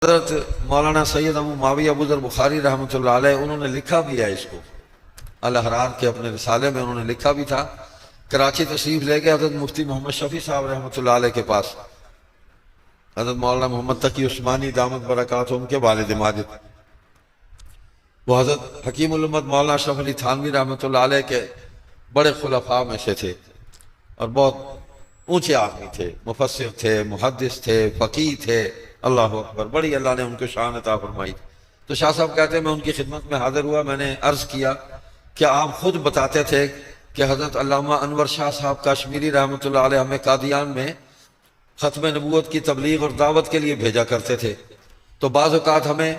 حضرت مولانا سید ابو معاویہ ابو ذر بخاری رحمۃ اللہ علیہ انہوں نے لکھا بھی ہے اس کو، الاحرار کے اپنے رسالے میں انہوں نے لکھا بھی تھا۔ کراچی تشریف لے کے حضرت مفتی محمد شفیع صاحب رحمۃ اللہ علیہ کے پاس، حضرت مولانا محمد تقی عثمانی دامت برکاتہ ان کے والد ماجد، وہ حضرت حکیم الامت مولانا اشرف علی تھانوی رحمۃ اللہ علیہ کے بڑے خلفاء میں سے تھے اور بہت اونچے آدمی تھے، مفسر تھے، محدث تھے، فقیہ تھے، اللہ اکبر، بڑی اللہ نے ان کو شان عطا فرمائی۔ تو شاہ صاحب کہتے ہیں میں ان کی خدمت میں حاضر ہوا، میں نے عرض کیا کہ آپ خود بتاتے تھے کہ حضرت علامہ انور شاہ صاحب کاشمیری رحمۃ اللہ علیہ ہمیں قادیان میں ختم نبوت کی تبلیغ اور دعوت کے لیے بھیجا کرتے تھے، تو بعض اوقات ہمیں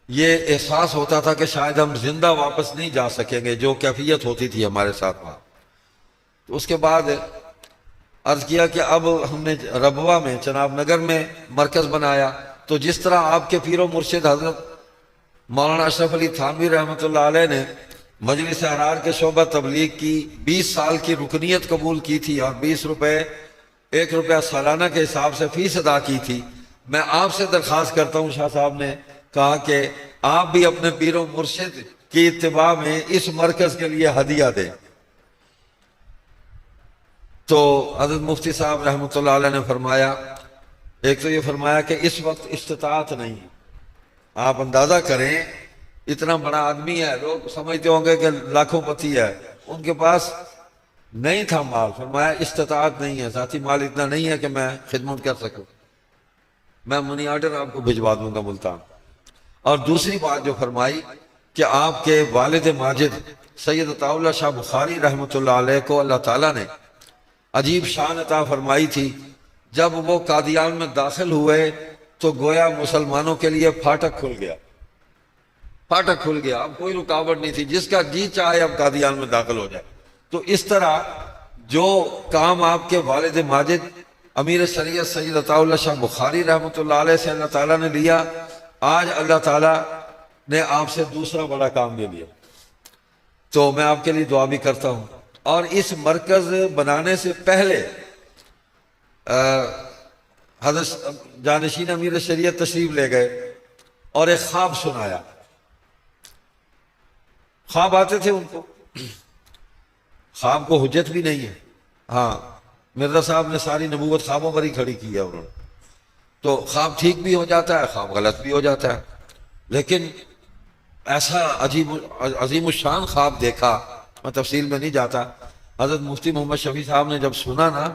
یہ احساس ہوتا تھا کہ شاید ہم زندہ واپس نہیں جا سکیں گے، جو کیفیت ہوتی تھی ہمارے ساتھ وہاں۔ تو اس کے بعد عرض کیا کہ اب ہم نے ربوہ میں چناب نگر میں مرکز بنایا، تو جس طرح آپ کے پیر و مرشد حضرت مولانا اشرف علی تھانوی رحمۃ اللہ علیہ نے مجلس احرار کے شعبہ تبلیغ کی 20 سال کی رکنیت قبول کی تھی اور 20 روپے 1 روپیہ سالانہ کے حساب سے فیس ادا کی تھی، میں آپ سے درخواست کرتا ہوں، شاہ صاحب نے کہا کہ آپ بھی اپنے پیر و مرشد کی اتباع میں اس مرکز کے لیے ہدیہ دیں۔ تو حضرت مفتی صاحب رحمۃ اللہ علیہ نے فرمایا، ایک تو یہ فرمایا کہ اس وقت استطاعت نہیں، آپ اندازہ کریں اتنا بڑا آدمی ہے، لوگ سمجھتے ہوں گے کہ لاکھوں پتی ہے، ان کے پاس نہیں تھا مال، فرمایا استطاعت نہیں ہے، ذاتی مال اتنا نہیں ہے کہ میں خدمت کر سکوں، میں منی آرڈر آپ کو بھجوا دوں گا ملتان۔ اور دوسری بات جو فرمائی کہ آپ کے والد ماجد سید عطا اللہ شاہ بخاری رحمۃ اللہ علیہ کو اللہ تعالیٰ نے عجیب شان عطا فرمائی تھی، جب وہ قادیان میں داخل ہوئے تو گویا مسلمانوں کے لیے پھاٹک کھل گیا، پھاٹک کھل گیا، اب کوئی رکاوٹ نہیں تھی، جس کا جی چاہے اب قادیان میں داخل ہو جائے۔ تو اس طرح جو کام آپ کے والد ماجد امیر شریعت سید عطا اللہ شاہ بخاری رحمۃ اللہ علیہ سے اللہ تعالیٰ نے لیا، آج اللہ تعالیٰ نے آپ سے دوسرا بڑا کام لے لیا، تو میں آپ کے لیے دعا بھی کرتا ہوں۔ اور اس مرکز بنانے سے پہلے حضرت جانشین امیر شریعت تشریف لے گئے اور ایک خواب سنایا، خواب آتے تھے ان کو، خواب کو حجت بھی نہیں ہے، ہاں مرزا صاحب نے ساری نبوت خوابوں پر ہی کھڑی کی ہے انہوں نے، تو خواب ٹھیک بھی ہو جاتا ہے، خواب غلط بھی ہو جاتا ہے، لیکن ایسا عظیم الشان خواب دیکھا، میں تفصیل میں نہیں جاتا، حضرت مفتی محمد شفیع صاحب نے جب سنا نا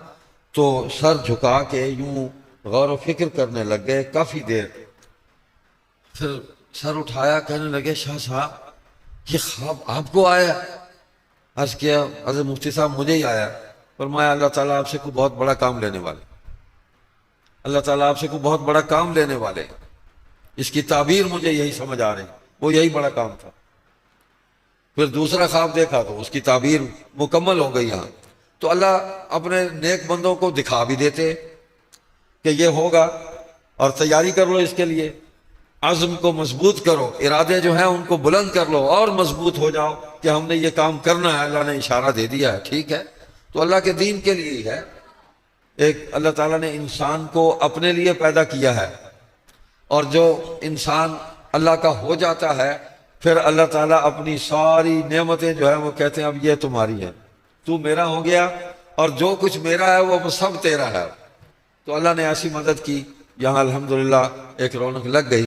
تو سر جھکا کے یوں غور و فکر کرنے لگ گئے کافی دیر، پھر سر اٹھایا، کہنے لگے شاہ صاحب یہ خواب آپ کو آیا؟ عرض کیا حضرت مفتی صاحب مجھے ہی آیا۔ فرمایا اللہ تعالیٰ آپ سے کوئی بہت بڑا کام لینے والے، اللہ تعالیٰ آپ سے کوئی بہت بڑا کام لینے والے، اس کی تعبیر مجھے یہی سمجھ آ رہی، وہ یہی بڑا کام تھا۔ پھر دوسرا خواب دیکھا تو اس کی تعبیر مکمل ہو گئی یہاں، تو اللہ اپنے نیک بندوں کو دکھا بھی دیتے کہ یہ ہوگا اور تیاری کر لو اس کے لیے، عزم کو مضبوط کرو، ارادے جو ہیں ان کو بلند کر لو اور مضبوط ہو جاؤ کہ ہم نے یہ کام کرنا ہے، اللہ نے اشارہ دے دیا ہے، ٹھیک ہے، تو اللہ کے دین کے لیے ہی ہے۔ ایک اللہ تعالیٰ نے انسان کو اپنے لیے پیدا کیا ہے، اور جو انسان اللہ کا ہو جاتا ہے پھر اللہ تعالیٰ اپنی ساری نعمتیں جو ہیں وہ کہتے ہیں اب یہ تمہاری ہیں، تو میرا ہو گیا اور جو کچھ میرا ہے وہ سب تیرا ہے۔ تو اللہ نے ایسی مدد کی، یہاں الحمدللہ ایک رونق لگ گئی۔